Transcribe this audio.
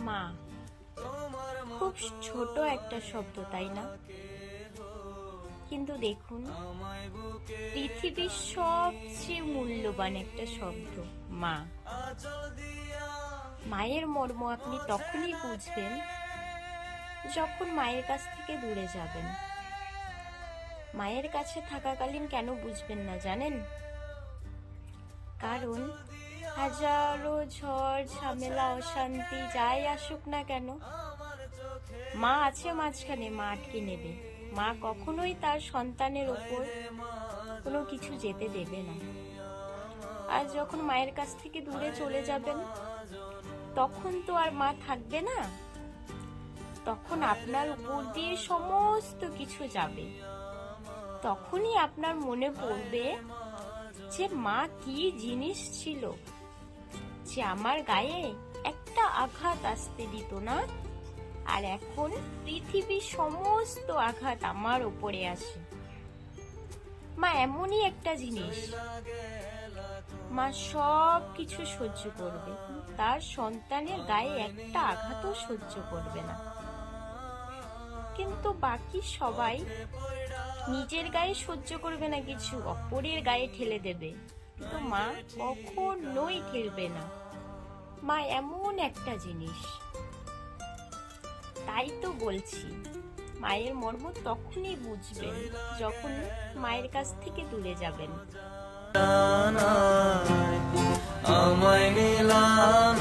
মা খুব ছোট একটা শব্দ, তাই না? কিন্তু দেখুন, পৃথিবীর সবচেয়ে মূল্যবান একটা শব্দ মা। মায়ের মর্ম আপনি তখনই বুঝবেন যখন মায়ের কাছ থেকে দূরে যাবেন। মায়ের কাছে থাকাকালীন কেন বুঝবেন না জানেন? কারণ হাজারো ঝড় ঝামেলা অশান্তি যাই আসুক না কেন, মা আছে মাঝখানে, মা আটকে নেবে। মা কখনোই তার সন্তানের ওপর কোনো কিছু যেতে দেবে না। আর যখন মায়ের কাছ থেকে দূরে চলে যাবেন, তখন তো আর মা থাকবে না। তখন আপনার উপর দিয়ে সমস্ত কিছু যাবে। তখনই আপনার মনে পড়বে যে মা কি জিনিস ছিল, যে আমার গায়ে একটা আঘাত আসতে দিত না, আর এখন পৃথিবীর সমস্ত আঘাত আমার উপরে আসে। মা এমনই একটা জিনিস, মা সব কিছু সহ্য করবে, তার সন্তানের গায়ে একটা আঘাতও সহ্য করবে না। কিন্তু বাকি সবাই নিজের গায়ে সহ্য করবে না, কিছু অপরের গায়ে ঠেলে দেবে, কিন্তু মা কখনোই ঠেলবে না। মা এমন একটা জিনিস। তাই তো বলছি, মায়ের মর্ম তখনই বুঝবেন যখন মায়ের কাছ থেকে দূরে যাবেন। আমায় নিলাম।